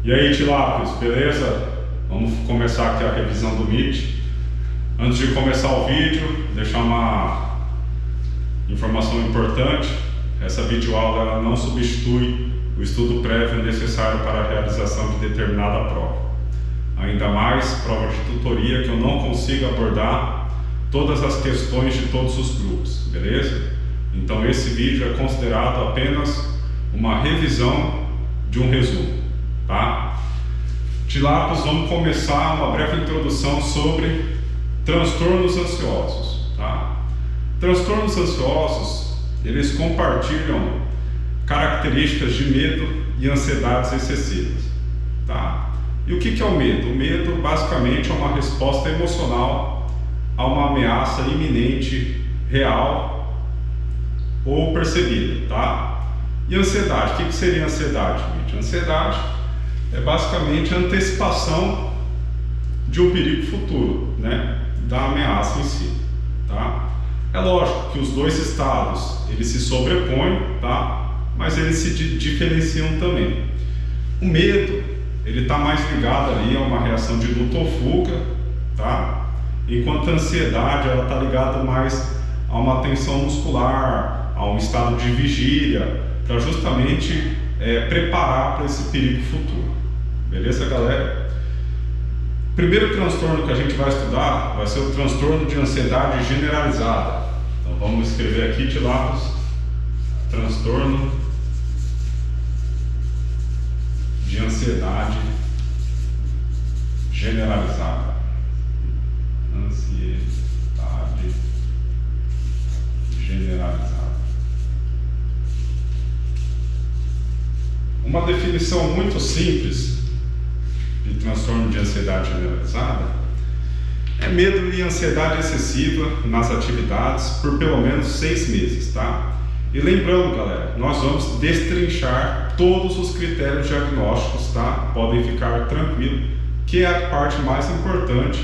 E aí, Tilápios, beleza? Vamos começar aqui a revisão do Meet. Antes de começar o vídeo, deixar uma informação importante. Essa videoaula ela não substitui o estudo prévio necessário para a realização de determinada prova. Ainda mais prova de tutoria que eu não consigo abordar todas as questões de todos os grupos, beleza? Então esse vídeo é considerado apenas uma revisão de um resumo, tá? Tilápios, vamos começar uma breve introdução sobre transtornos ansiosos, tá? Transtornos ansiosos, eles compartilham características de medo e ansiedades excessivas, tá? E o que é o medo? O medo basicamente é uma resposta emocional a uma ameaça iminente, real ou percebida, tá? E ansiedade, o que seria ansiedade, gente? Ansiedade é basicamente a antecipação de um perigo futuro, né? Da ameaça em si, tá? É lógico que os dois estados, eles se sobrepõem, tá? Mas eles se diferenciam também. O medo, ele está mais ligado ali a uma reação de luta ou fuga, tá? Enquanto a ansiedade, ela está ligada mais a uma tensão muscular, a um estado de vigília, para justamente preparar para esse perigo futuro. Beleza, galera? O primeiro transtorno que a gente vai estudar vai ser o transtorno de ansiedade generalizada. Então vamos escrever aqui, Tilápios, transtorno de ansiedade generalizada. Ansiedade generalizada. Uma definição muito simples de transtorno de ansiedade generalizada é medo e ansiedade excessiva nas atividades por pelo menos 6 meses, tá? E lembrando, galera, nós vamos destrinchar todos os critérios diagnósticos, tá? Podem ficar tranquilos, que é a parte mais importante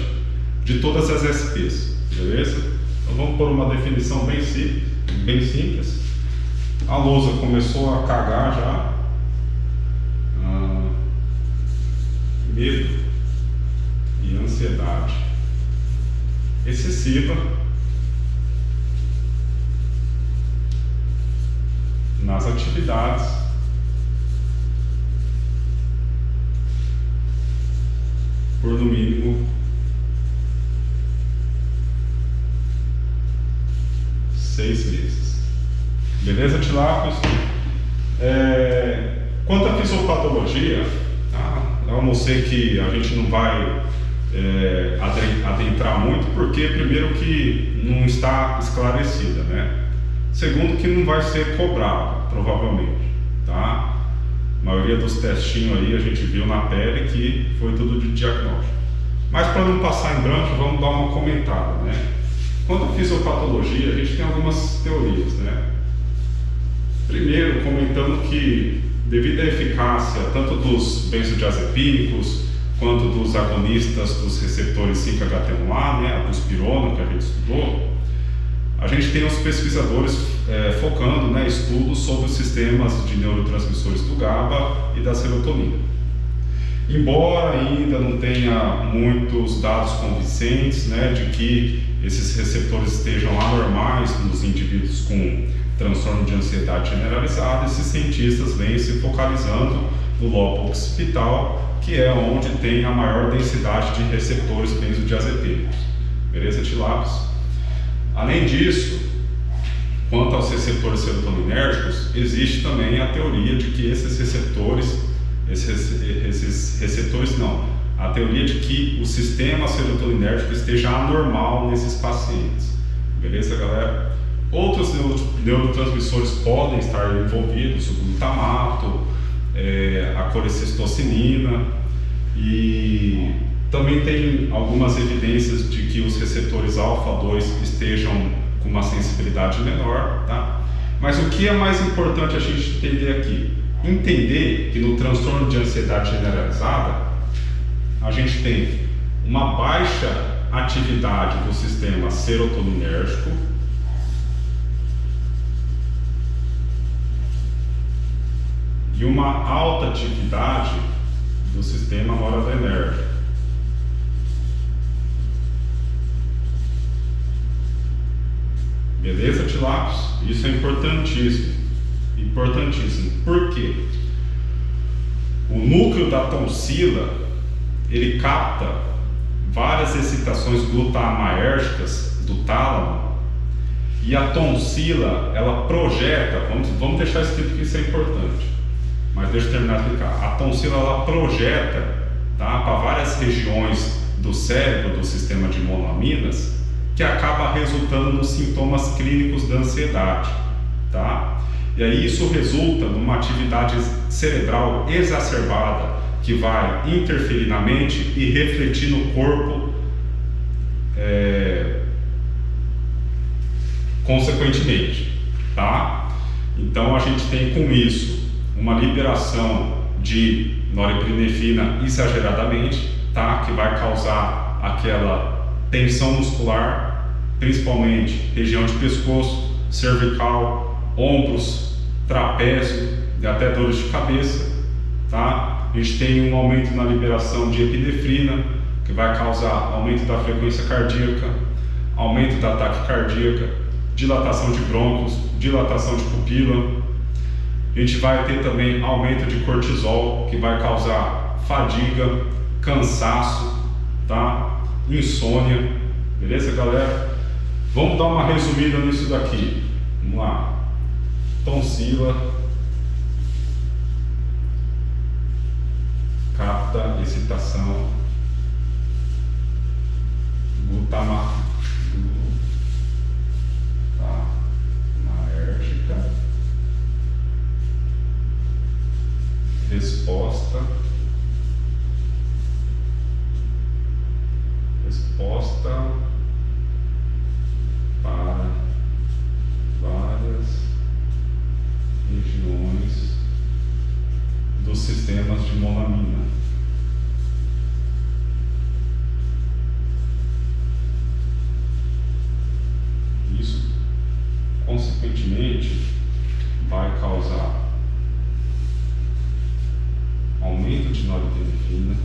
de todas as SPs, beleza? Então vamos por uma definição bem simples. A lousa começou a cagar já. Medo e ansiedade excessiva nas atividades por no mínimo 6 meses. Beleza, Tilápios? Quanto à fisiopatologia, tá? Eu não sei que a gente não vai adentrar muito, porque primeiro que não está esclarecida, né? Segundo que não vai ser cobrado, provavelmente, tá? A maioria dos testinhos aí a gente viu na pele que foi tudo de diagnóstico. Mas para não passar em branco, vamos dar uma comentada, né? Quanto à fisiopatologia, a gente tem algumas teorias, né? Primeiro, comentando que devido à eficácia tanto dos benzodiazepínicos quanto dos agonistas dos receptores 5-HT1A, né, a buspirona que a gente estudou, a gente tem os pesquisadores focando, né, estudos sobre os sistemas de neurotransmissores do GABA e da serotonina. Embora ainda não tenha muitos dados convincentes, né, de que esses receptores estejam anormais nos indivíduos com transtorno de ansiedade generalizada, esses cientistas vêm se focalizando no lobo occipital, que é onde tem a maior densidade de receptores benzodiazepínicos. Beleza, Tilápios? Além disso, quanto aos receptores serotoninérgicos, existe também a teoria de que a teoria de que o sistema serotoninérgico esteja anormal nesses pacientes. Beleza, galera? Outros neurotransmissores podem estar envolvidos, o glutamato, a colecistocinina, e também tem algumas evidências de que os receptores alfa-2 estejam com uma sensibilidade menor, tá? Mas o que é mais importante a gente entender aqui? Entender que no transtorno de ansiedade generalizada, a gente tem uma baixa atividade do sistema serotoninérgico e uma alta atividade do sistema noradrenérgico. Beleza, Tilápios? Isso é importantíssimo. Importantíssimo. Por quê? O núcleo da tonsila, ele capta várias excitações glutamatérgicas do tálamo, e a tonsila, ela projeta, vamos deixar escrito que isso é importante, mas deixa eu terminar de explicar. A tonsila, ela projeta, tá, para várias regiões do cérebro, do sistema de monoaminas, que acaba resultando nos sintomas clínicos da ansiedade, tá? E aí isso resulta numa atividade cerebral exacerbada que vai interferir na mente e refletir no corpo, consequentemente, tá? Então a gente tem com isso uma liberação de norepinefrina exageradamente, tá? Que vai causar aquela tensão muscular, principalmente região de pescoço, cervical, ombros, trapézio e até dores de cabeça, tá? A gente tem um aumento na liberação de epinefrina, que vai causar aumento da frequência cardíaca, aumento da ataque cardíaca, dilatação de brônquios, dilatação de pupila. A gente vai ter também aumento de cortisol, que vai causar fadiga, cansaço, tá? Insônia. Beleza, galera? Vamos dar uma resumida nisso daqui. Vamos lá. Tonsila capta excitação glutamatérgica, resposta para várias regiões dos sistemas de monoamina. Isso, consequentemente, vai causar aumento de norepinefrina,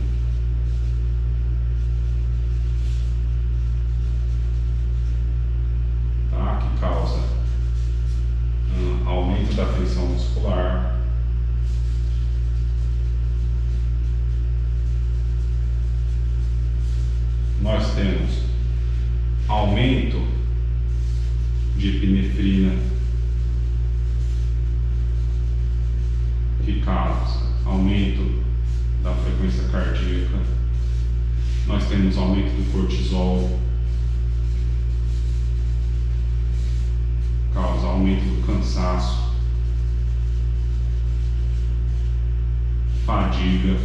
tá? Que causa aumento da tensão muscular, nós temos aumento de epinefrina, que causa aumento da frequência cardíaca, nós temos aumento do cortisol, causa aumento do cansaço, fadiga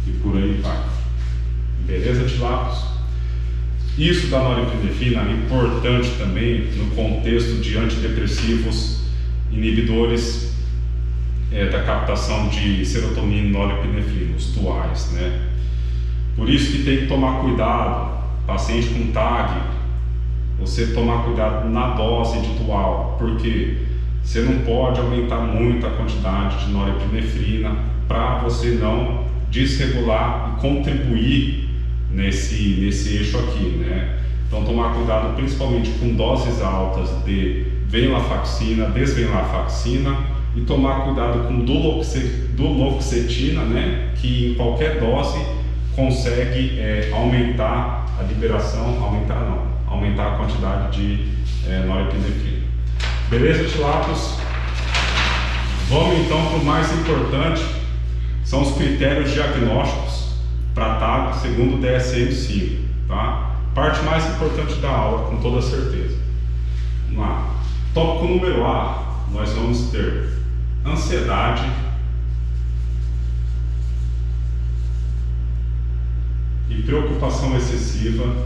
e por aí vai. Beleza, Tilápios? Isso da norepinefrina é importante também no contexto de antidepressivos inibidores da captação de serotonina e norepinefrina, os duais, né? Por isso que tem que tomar cuidado, paciente com TAG, você tomar cuidado na dose de dual, porque você não pode aumentar muito a quantidade de norepinefrina para você não desregular e contribuir nesse eixo aqui, né? Então tomar cuidado principalmente com doses altas de venlafaxina, desvenlafaxina, e tomar cuidado com duloxetina, né? Que em qualquer dose consegue aumentar a liberação, aumentar a quantidade de norepinefrina. Beleza, Tilápios? Vamos então para o mais importante, são os critérios diagnósticos para TAG segundo o DSM-5, tá? Parte mais importante da aula, com toda certeza. Vamos lá. Tópico número A, nós vamos ter ansiedade, e preocupação excessiva,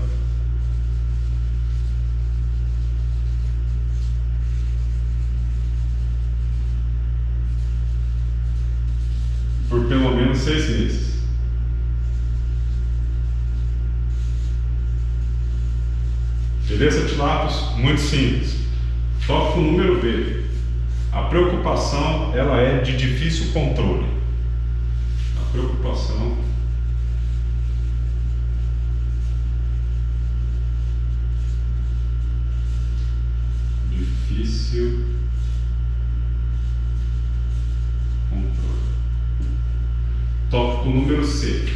por pelo menos 6 meses. Beleza, Tilápios? Muito simples. Tópico número B. A preocupação, ela é de difícil controle. A preocupação difícil controle. Tópico número C.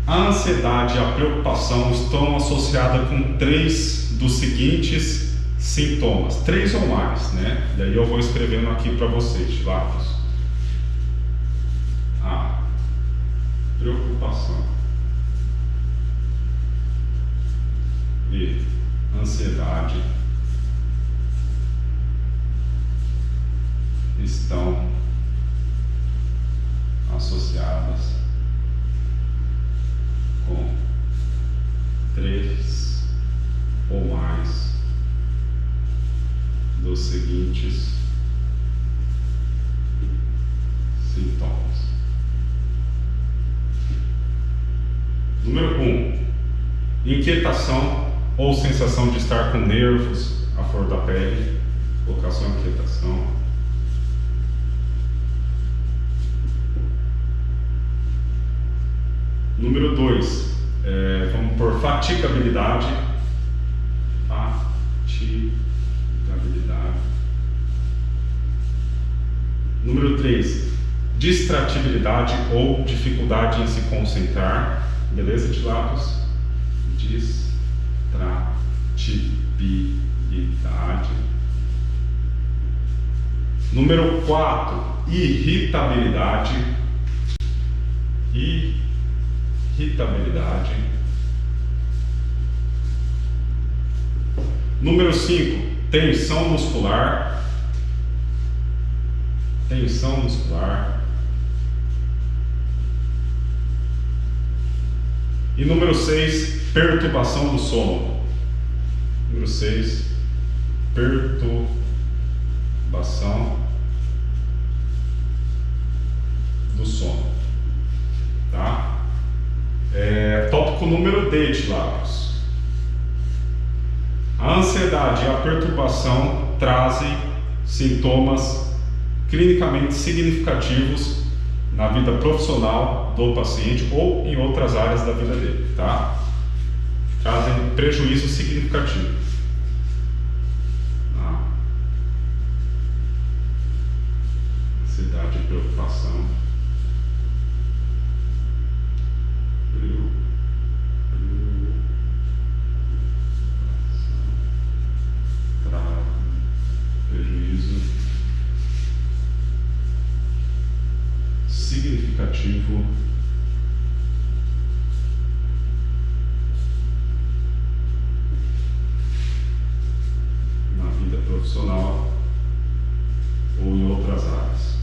A ansiedade e a preocupação estão associadas com 3 dos seguintes sintomas, 3 ou mais, né? Daí eu vou escrevendo aqui para vocês, lápis. A preocupação e ansiedade estão associadas com 3 ou mais dos seguintes sintomas. Número 1. Inquietação ou sensação de estar com nervos à flor da pele. Colocação inquietação. Número 2, vamos por fatigabilidade. Fatigabilidade. Número 3, distratibilidade ou dificuldade em se concentrar. Beleza, Tilápios? Distratibilidade. Número 4, irritabilidade. Irritabilidade. Número 5, tensão muscular. Tensão muscular. E número 6, perturbação do sono. Número 6, perturbação do sono. Tá? Tópico número D, Tilápios. A ansiedade e a perturbação trazem sintomas clinicamente significativos na vida profissional do paciente ou em outras áreas da vida dele, tá? Trazem prejuízo significativo. Ansiedade e preocupação. Prejuízo significativo na vida profissional ou em outras áreas.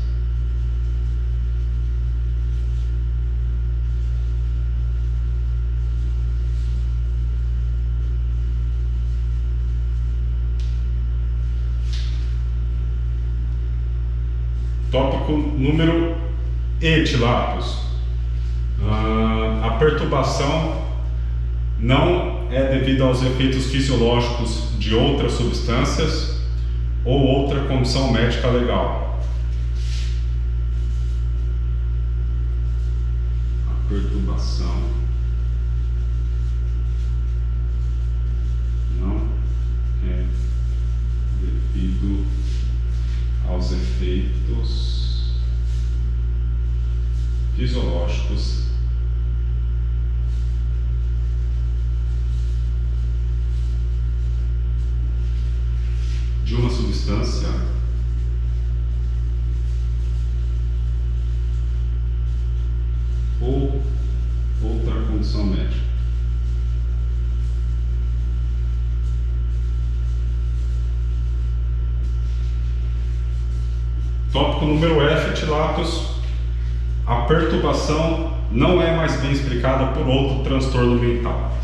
Tópico número E, Tilápios. A perturbação não é devido aos efeitos fisiológicos de outras substâncias ou outra condição médica legal. A perturbação não é devido aos efeitos fisiológicos de uma substância ou outra condição médica. Tópico número F, Tilápios. A perturbação não é mais bem explicada por outro transtorno mental.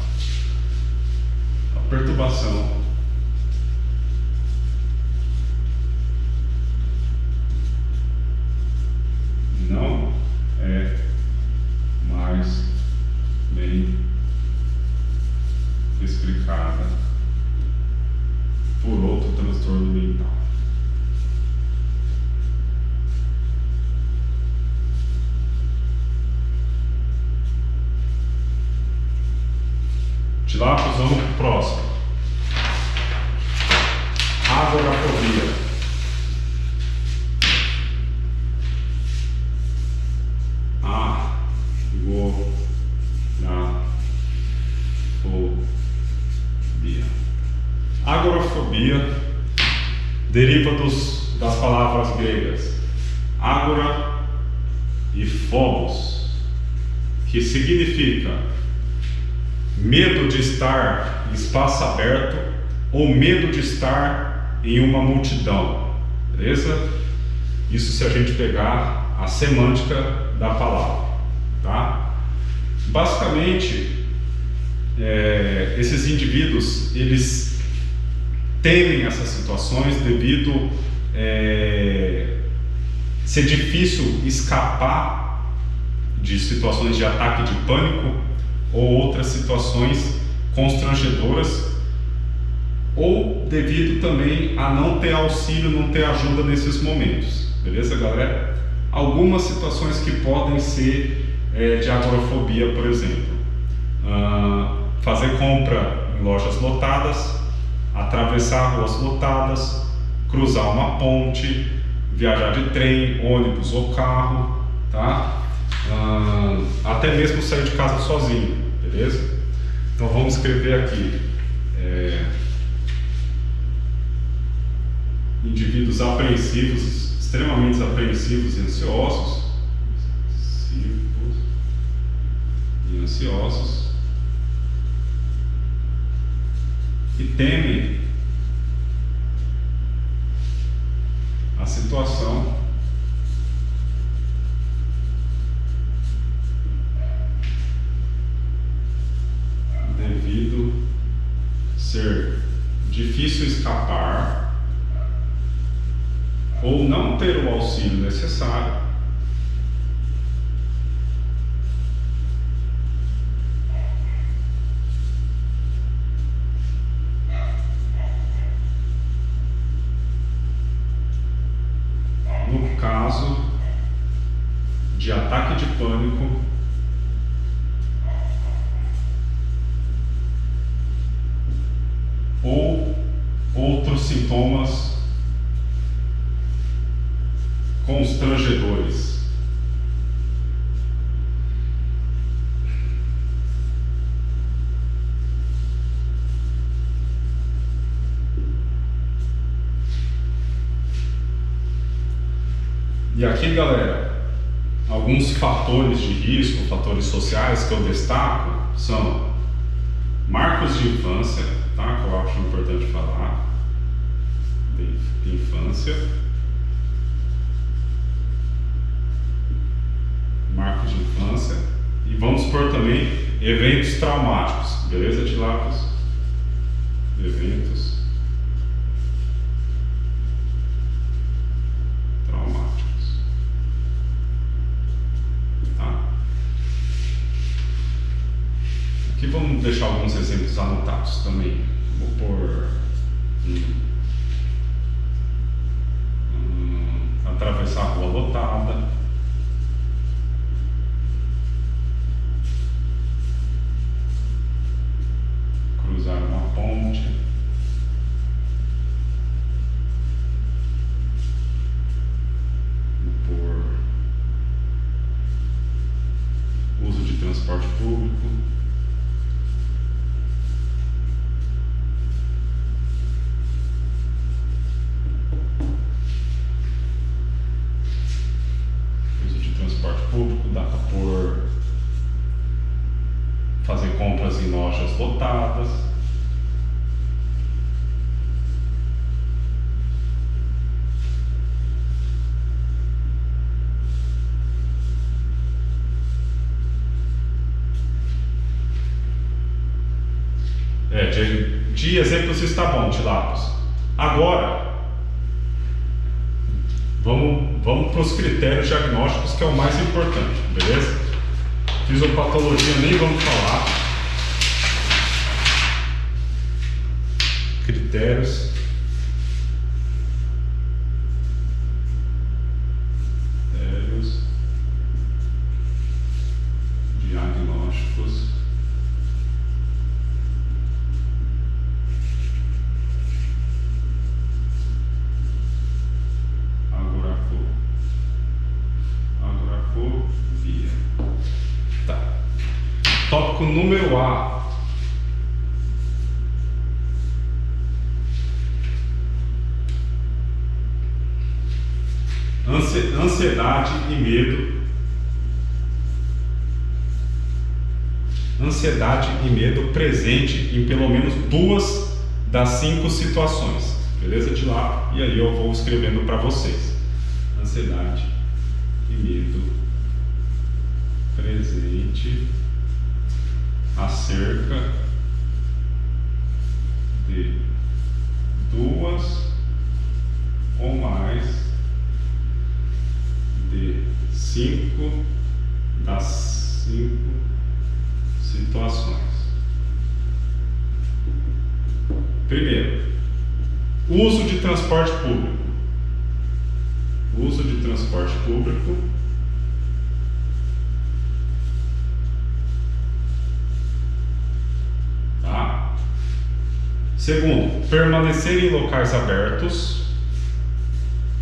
A perturbação não é mais bem explicada por outro transtorno mental. Tilápios, vamos pro próximo. Agorafobia. Agorafobia deriva das palavras gregas agora e phobos, que significa medo de estar em espaço aberto ou medo de estar em uma multidão, beleza? Isso se a gente pegar a semântica da palavra, tá? Basicamente, esses indivíduos, eles temem essas situações devido ser difícil escapar de situações de ataque de pânico ou outras situações constrangedoras, ou devido também a não ter auxílio, não ter ajuda nesses momentos, beleza, galera? Algumas situações que podem ser de agorafobia, por exemplo, fazer compra em lojas lotadas, atravessar ruas lotadas, cruzar uma ponte, viajar de trem, ônibus ou carro, tá? Até mesmo sair de casa sozinho, beleza? Então vamos escrever aqui indivíduos apreensivos, extremamente apreensivos e ansiosos, que temem a situação devido ser difícil escapar ou não ter o auxílio necessário no caso de ataque de pânico ou outros sintomas constrangedores. E aqui, galera, alguns fatores de risco, fatores sociais que eu destaco são marcos de infância, tá? Que eu acho importante falar de infância, marcos de infância, e vamos por também eventos traumáticos, beleza, Tilápios? Eventos traumáticos, tá? Aqui vamos deixar alguns exemplos anotados também. Vou pôr atravessar a rua lotada, cruzar uma ponte, por uso de transporte público, dá para por fazer compras em lojas lotadas, de exemplos está bom, Tilápios. Agora vamos para os critérios diagnósticos, que é o mais importante, beleza? Fisiopatologia nem vamos falar. Critérios. Diagnósticos Tópico número A. Ansiedade e medo. Ansiedade e medo presente em pelo menos 2 das 5 situações. Beleza? De lá, e aí eu vou escrevendo para vocês. Ansiedade e medo presente acerca de 2 ou mais de 5 das 5 situações. Primeiro, uso de transporte público. Uso de transporte público. Tá? Segundo, permanecer em locais abertos.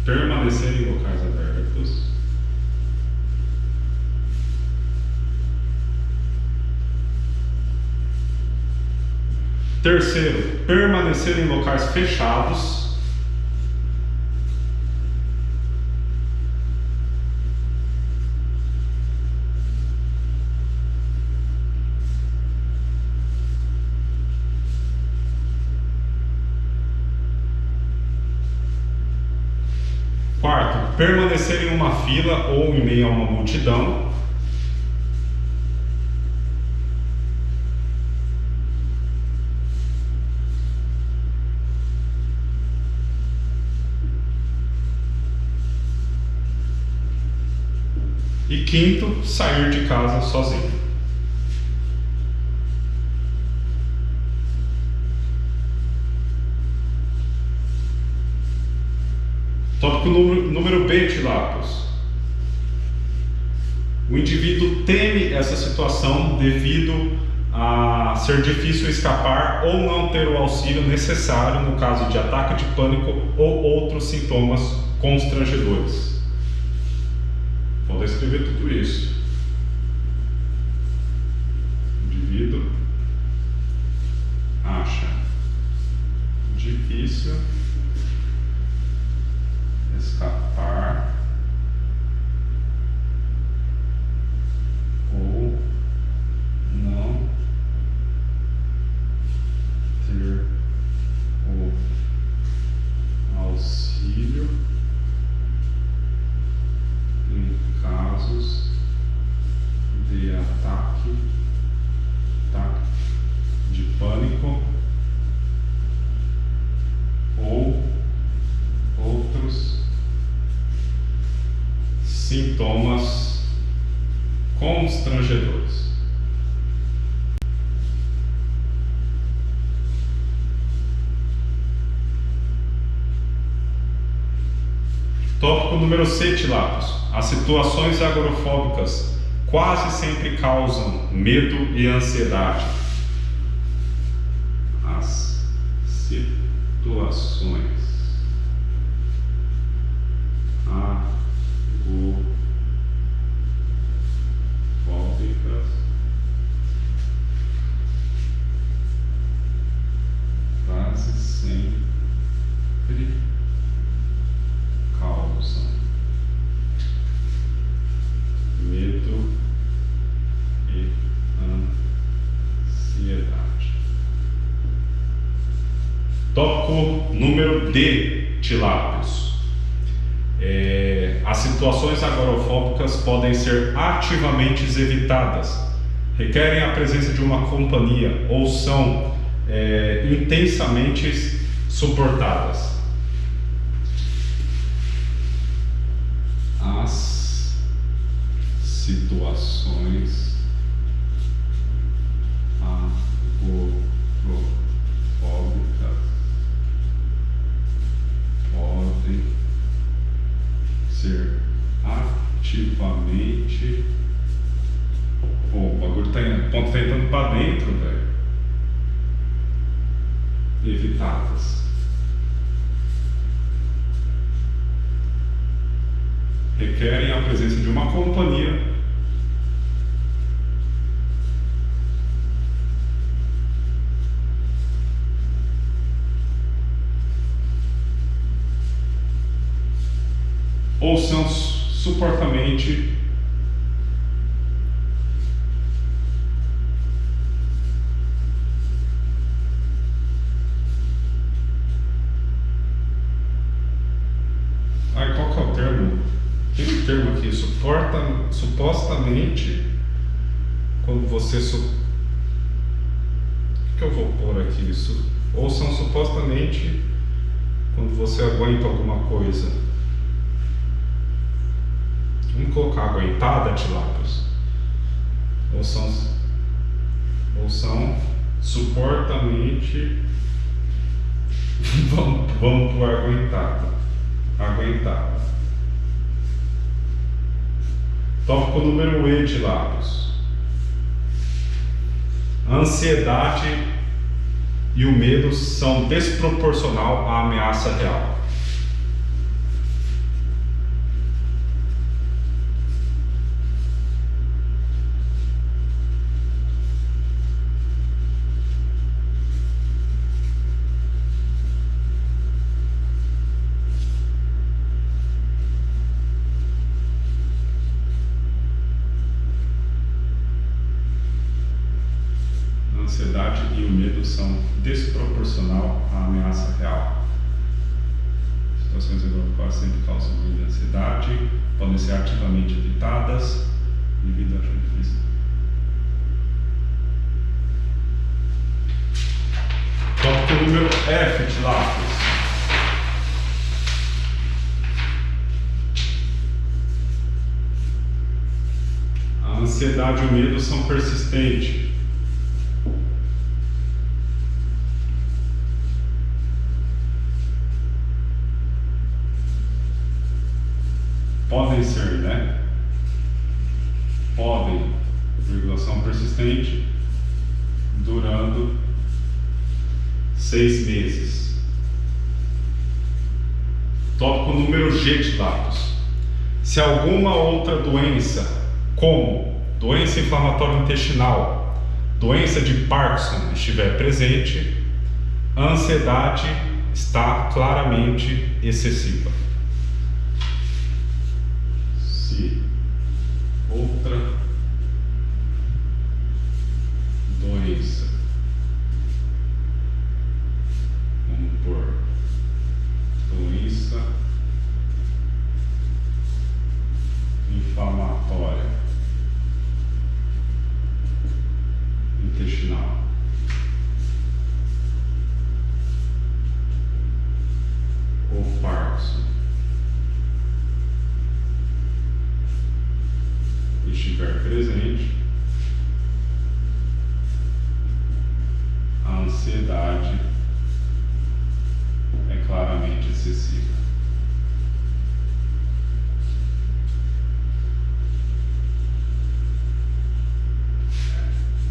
Permanecer em locais abertos. Terceiro, permanecer em locais fechados. Quarto, permanecer em uma fila ou em meio a uma multidão. E quinto, sair de casa sozinho. Tópico número B de lápis. O indivíduo teme essa situação devido a ser difícil escapar ou não ter o auxílio necessário no caso de ataque de pânico ou outros sintomas constrangedores. Vou escrever tudo isso. O indivíduo acha difícil escapar ou não ter o auxílio em casos de ataque de pânico ou outros sintomas constrangedores. Tópico número 7, lápis. As situações agorafóbicas quase sempre causam medo e ansiedade. As situações agorafóbicas quase sempre causam medo e ansiedade. Tópico número D de lápis. As situações agorafóbicas podem ser ativamente evitadas, requerem a presença de uma companhia ou são intensamente suportadas. As situações agorafóbicas podem ser ativamente. Pô, o bagulho tá entrando pra dentro, velho. Evitadas. Requerem a presença de uma companhia ou são supostamente qual que é o termo? Tem um termo aqui, supostamente, quando você o que eu vou pôr aqui? Isso, ou são supostamente quando você aguenta alguma coisa. Vamos colocar aguentada, tilápios. Ou são supostamente vamos por aguentada. Aguentada. Tópico número E, tilápios. A ansiedade e o medo são desproporcional à ameaça real. A ansiedade e o medo são desproporcional à ameaça real. Situações econômicas sempre causam muita ansiedade, podem ser ativamente evitadas devido à difícil. Tópico número F, tilápios. A ansiedade e o medo são persistentes. Podem ser, né? Podem, são persistente, durando 6 meses. Tópico número G, tilápios. Se alguma outra doença, como doença inflamatória intestinal, doença de Parkinson estiver presente, a ansiedade está claramente excessiva. Se outra doença, vamos por doença inflamatória intestinal, ou Parkinson estiver presente, a ansiedade é claramente excessiva.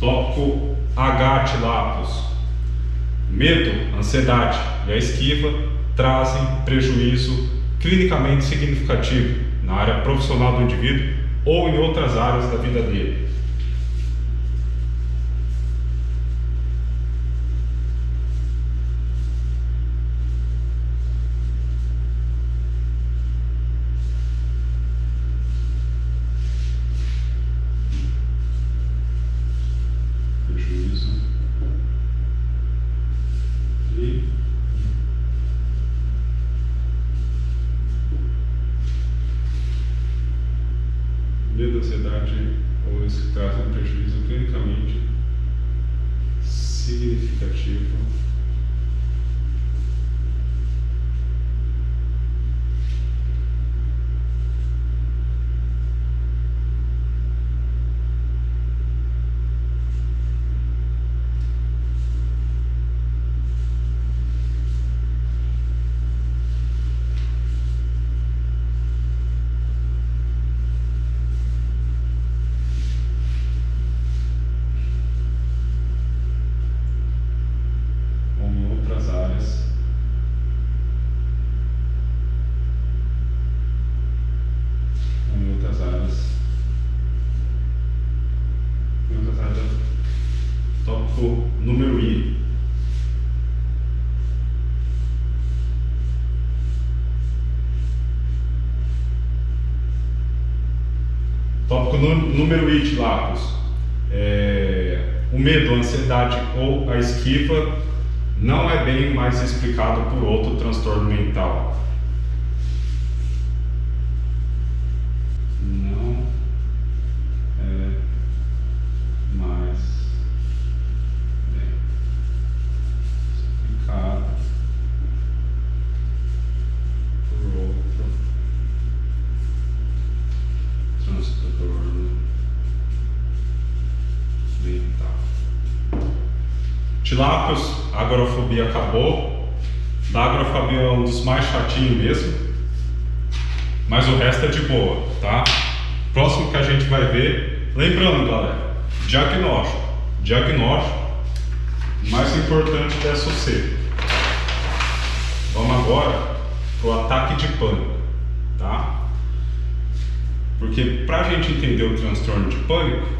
Tópico H, tilápios. Medo, ansiedade e a esquiva trazem prejuízo clinicamente significativo na área profissional do indivíduo ou em outras áreas da vida dele. Prejuízo e medo, ansiedade ou isso traz um prejuízo clinicamente significativo Tópico número I, Tilapos. O medo, a ansiedade ou a esquiva não é bem mais explicado por outro transtorno mental. Não é mais bem explicado por outro transtorno mental. Tilápios, a agorafobia acabou. Da agorafobia é um dos mais chatinhos mesmo, mas o resto é de boa, tá? Próximo que a gente vai ver, lembrando, galera, diagnóstico, mais importante da SOC. Vamos agora pro ataque de pânico, tá? Porque pra gente entender o transtorno de pânico,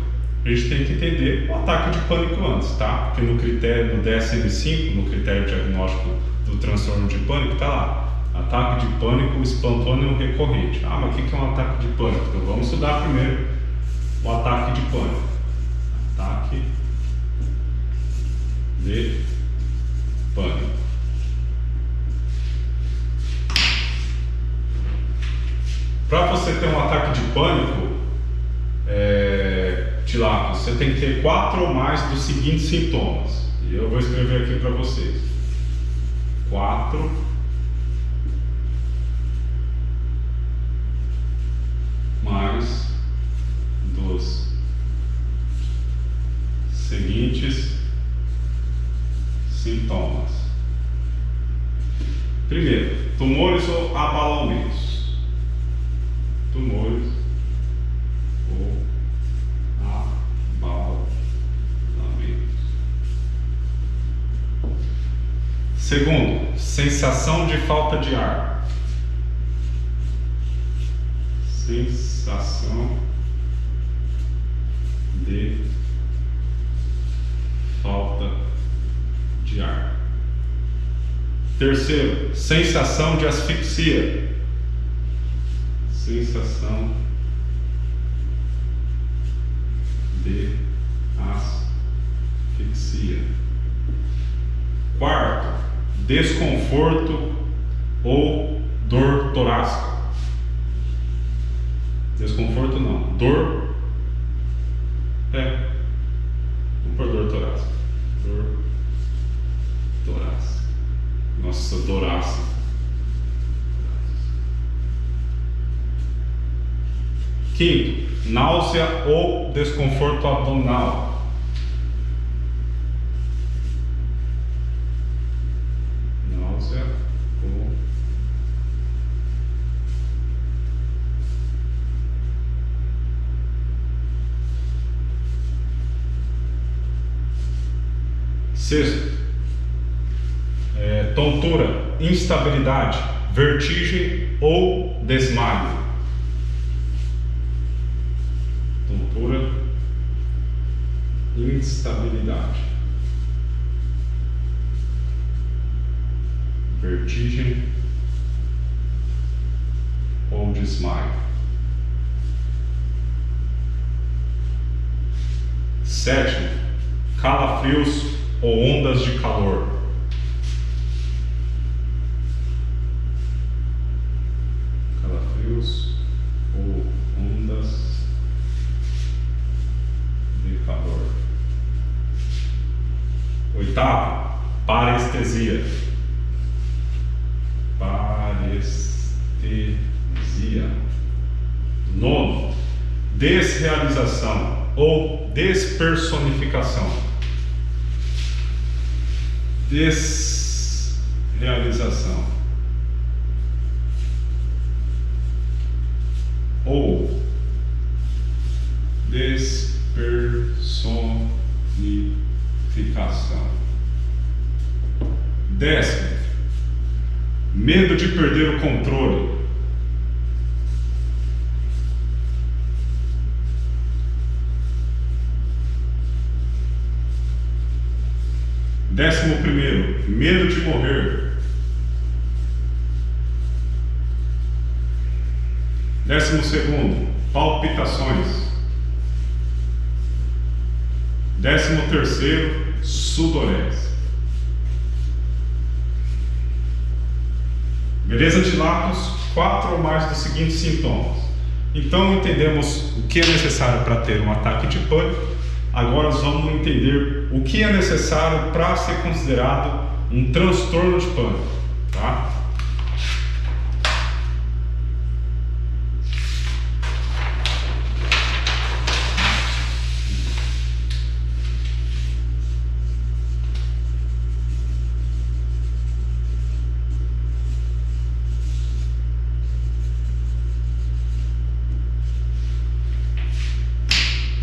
a gente tem que entender o ataque de pânico antes, tá? Porque no critério, no DSM-5, no critério diagnóstico do transtorno de pânico, tá lá: ataque de pânico espontâneo recorrente. Ah, mas o que é um ataque de pânico? Então vamos estudar primeiro o ataque de pânico. Ataque de pânico. Para você ter um ataque de pânico, Tilápios, você tem que ter 4 ou mais dos seguintes sintomas. E eu vou escrever aqui para vocês: 4 mais dos seguintes sintomas. Primeiro, tumores ou abalamentos. Tumores ou abalamentos. Segundo, sensação de falta de ar. Sensação de falta de ar. Terceiro, sensação de asfixia. Sensação de asfixia. Quarto, desconforto ou dor torácica. Desconforto não, dor. Vamos por dor torácica. Dor torácica. Nossa, torácica. Quinto, náusea ou desconforto abdominal. Náusea ou sexto, tontura, instabilidade, vertigem ou desmaio. Tontura, instabilidade, vertigem ou desmaio. Sétimo, calafrios ou ondas de calor. Calafrios ou ondas de calor. Oitavo, parestesia. Parestesia. Nono, desrealização ou despersonificação. Desrealização ou despersonificação. Décimo, medo de perder o controle. 11º, medo de morrer. 12º, palpitações. 13º, sudorese. Beleza, Tilápios? 4 ou mais dos seguintes sintomas. Então entendemos o que é necessário para ter um ataque de pânico. Agora nós vamos entender o que é necessário para ser considerado um transtorno de pânico, tá?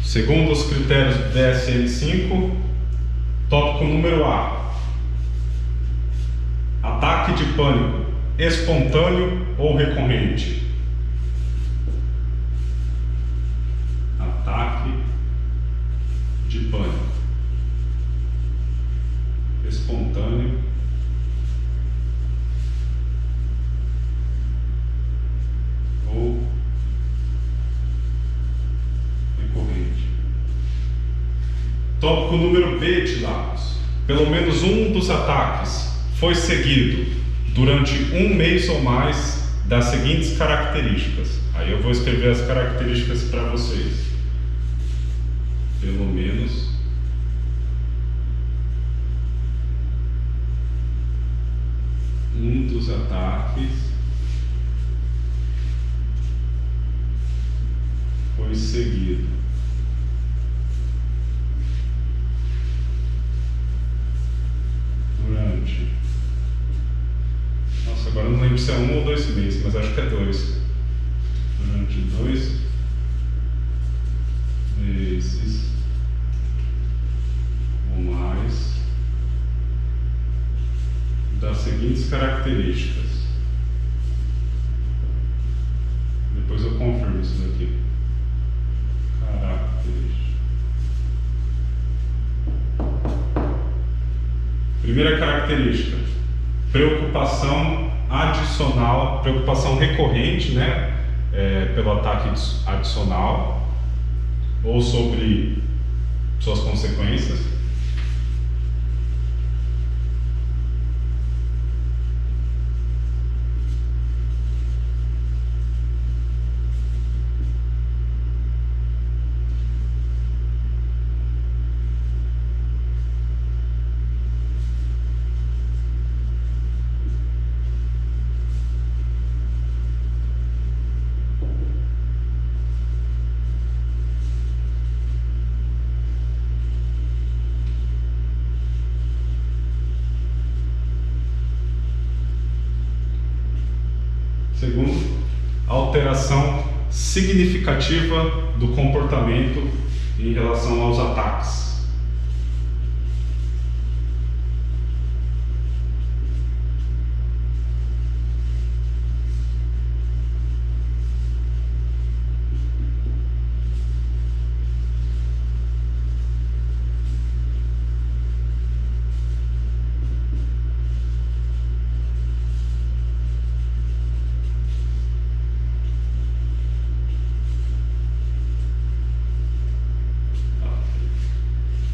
Segundo os critérios do DSM-5, tópico número A: ataque de pânico espontâneo ou recorrente. Ataque de pânico espontâneo ou recorrente. Tópico número B, Tilápios: pelo menos um dos ataques foi seguido durante um mês ou mais das seguintes características. Aí eu vou escrever as características para vocês. Pelo menos um dos ataques foi seguido durante... Nossa, agora eu não lembro se é 1 ou 2 meses, mas acho que é 2. Durante 2 meses ou mais das seguintes características. Depois eu confirmo isso daqui. Características. Primeira característica: preocupação adicional, preocupação recorrente, né, pelo ataque adicional ou sobre suas consequências. Segundo, alteração significativa do comportamento em relação aos ataques.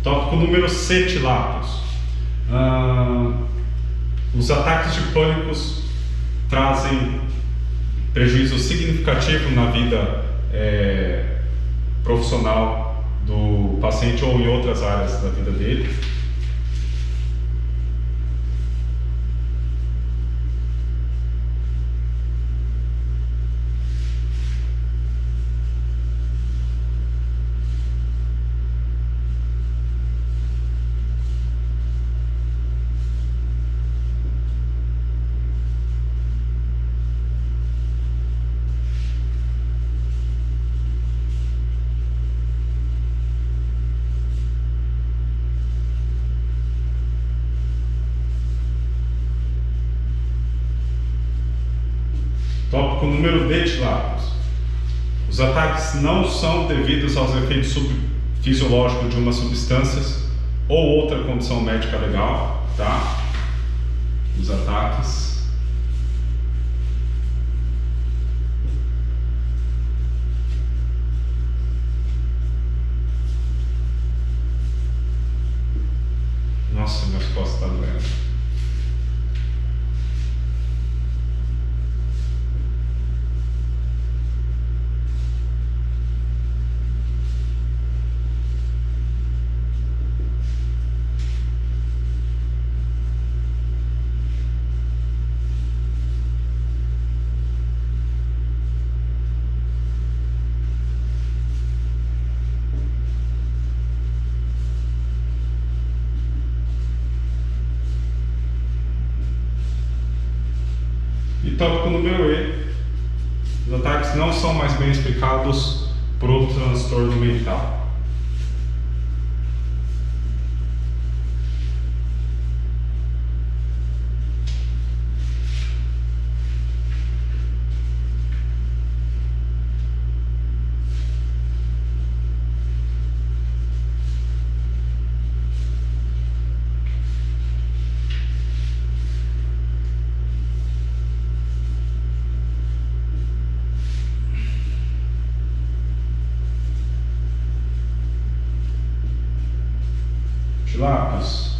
Tópico número C, Tilápios. Os ataques de pânico trazem prejuízo significativo na vida profissional do paciente ou em outras áreas da vida dele. Tópico número D, Tilápios. Os ataques não são devidos aos efeitos fisiológicos de uma substância ou outra condição médica legal, tá? Os ataques número E. Os ataques não são mais bem explicados para o transtorno mental. Lápis,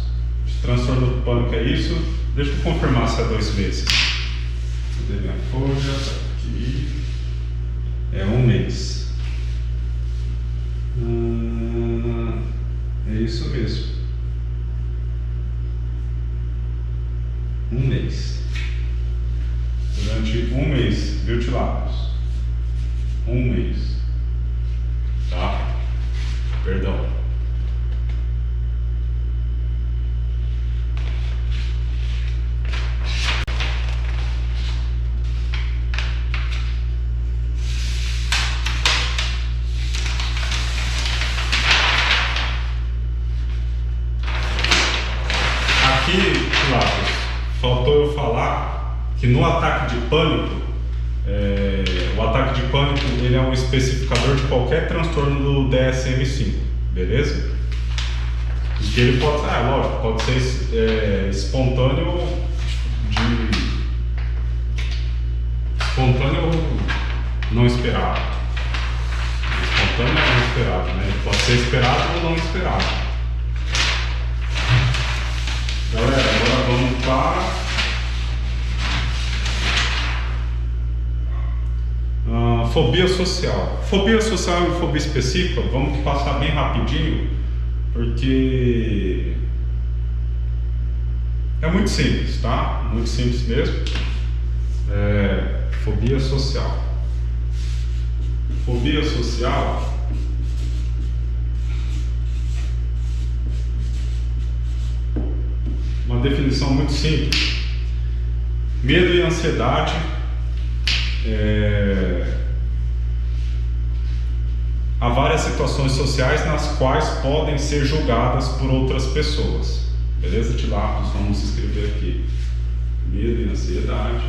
transtorno do pânico é isso? Deixa eu confirmar se é 2 meses. Cadê minha folha? Tá aqui. É 1 mês. É isso mesmo. 1 mês. Durante 1 mês, viu, Tilápios? 1 mês. Tá? Perdão. Faltou eu falar que no ataque de pânico, o ataque de pânico ele é um especificador de qualquer transtorno do DSM-5, beleza? E que ele pode, lógico, pode ser espontâneo ou não esperado. Espontâneo ou não esperado, né? Ele pode ser esperado ou não esperado. Galera, agora vamos para fobia social. Fobia social e fobia específica, vamos passar bem rapidinho, porque é muito simples, tá? Muito simples mesmo. Fobia social. Fobia social uma definição muito simples. Medo e ansiedade há várias situações sociais nas quais podem ser julgadas por outras pessoas. Beleza, Tilápios? Vamos escrever aqui. Medo e ansiedade.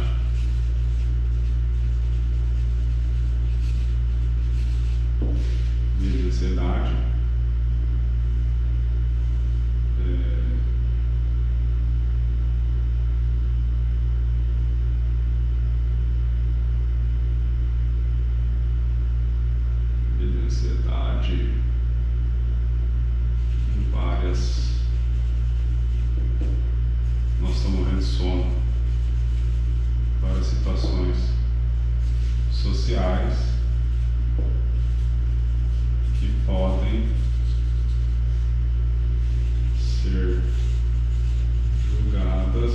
Medo e ansiedade. Ansiedade em várias. Nós estamos morrendo de sono. Várias situações sociais que podem ser julgadas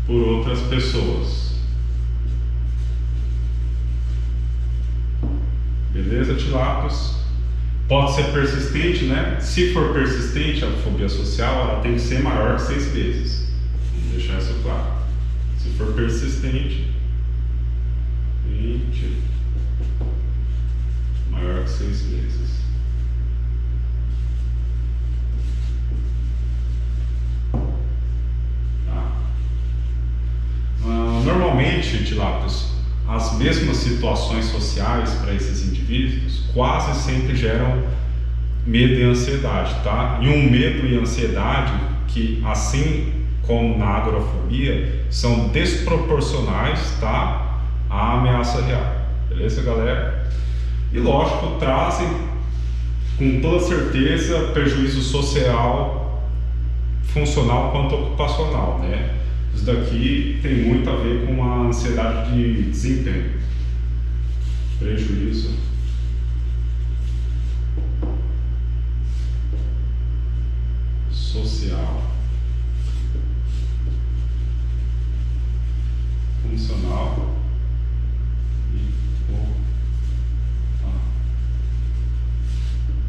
por outras pessoas. Beleza, Tilápios? Pode ser persistente, né? Se for persistente, a fobia social ela tem que ser maior que 6 meses. Vamos deixar isso claro. Se for persistente, 20, maior que 6 meses. Tá. Normalmente, Tilápios, as mesmas situações sociais para esses indivíduos quase sempre geram medo e ansiedade, tá? E um medo e ansiedade que, assim como na agorafobia, são desproporcionais, tá? À ameaça real. Beleza, galera? E lógico, trazem com toda certeza prejuízo social, funcional quanto ocupacional, né? Isso daqui tem muito a ver com a ansiedade de desempenho. Prejuízo social, funcional e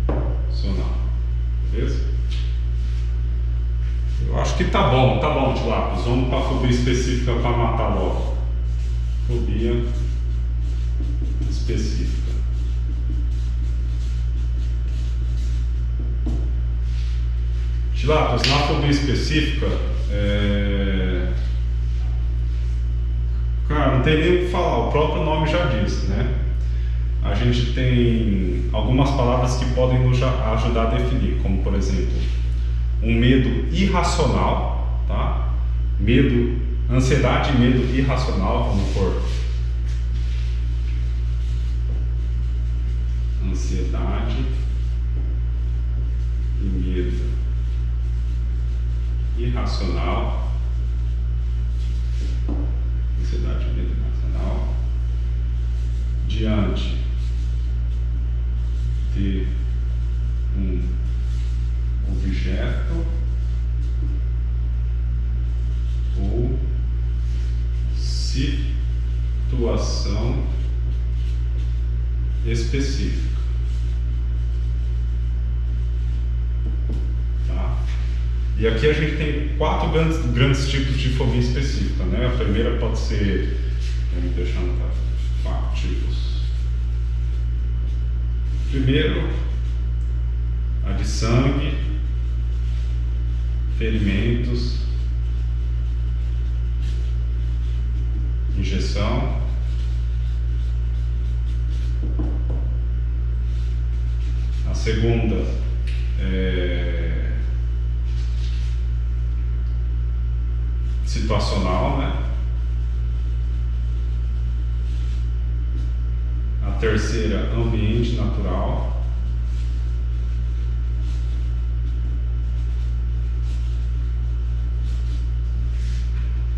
ocupacional. Beleza? Eu acho que que tá bom, Tilápios. Vamos para a fobia específica para matar logo. Fobia específica. Tilápios, na fobia específica, cara, não tem nem o que falar, o próprio nome já diz, né? A gente tem algumas palavras que podem nos ajudar a definir, como por exemplo, um medo irracional, tá? Ansiedade e medo irracional, vamos pôr. Ansiedade e medo irracional. Ansiedade e medo irracional. Diante de um objeto ou situação específica, tá? E aqui a gente tem 4 grandes tipos de fobia específica, né? A primeira pode ser, vamos deixar no 4 tipos. Primeiro, a de sangue, ferimentos, injeção. A segunda é situacional, né? A terceira, ambiente natural.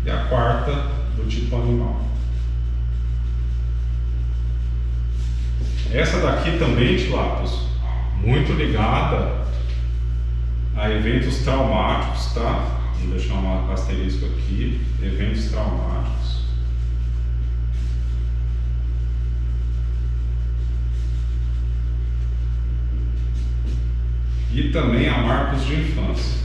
E a quarta, do tipo animal. Essa daqui também, Tilápios, muito ligada a eventos traumáticos, tá? Vou deixar um asterisco aqui, eventos traumáticos. E também a marcos de infância.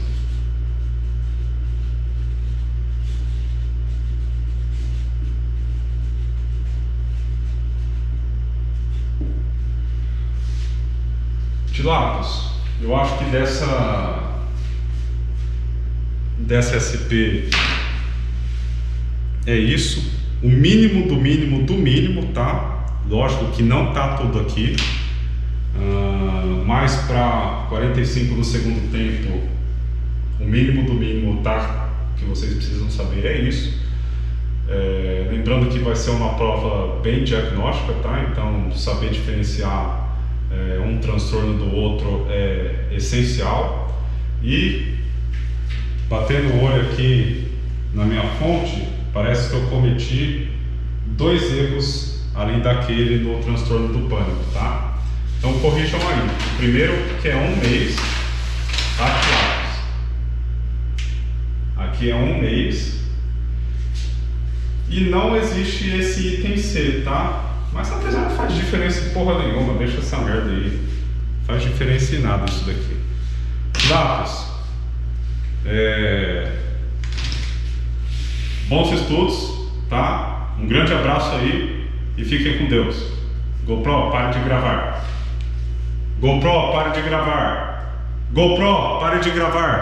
Tilápios, eu acho que dessa SP é isso, o mínimo do mínimo do mínimo, tá? Lógico que não tá tudo aqui, mas para 45 do segundo tempo, o mínimo do mínimo, tá? Que vocês precisam saber é isso. Lembrando que vai ser uma prova bem diagnóstica, tá? Então saber diferenciar um transtorno do outro é essencial. E batendo o olho aqui na minha fonte, parece que eu cometi 2 erros além daquele no transtorno do pânico, tá? Então corrijam aí. O primeiro, que é 1 mês, tá, Tilápios? Aqui é 1 mês e não existe esse item C, tá? Mas apesar não faz diferença em porra nenhuma, deixa essa merda aí. Faz diferença em nada isso daqui. Tilápios, bons estudos, tá? Um grande abraço aí e fiquem com Deus. GoPro, pare de gravar. GoPro, pare de gravar. GoPro, pare de gravar.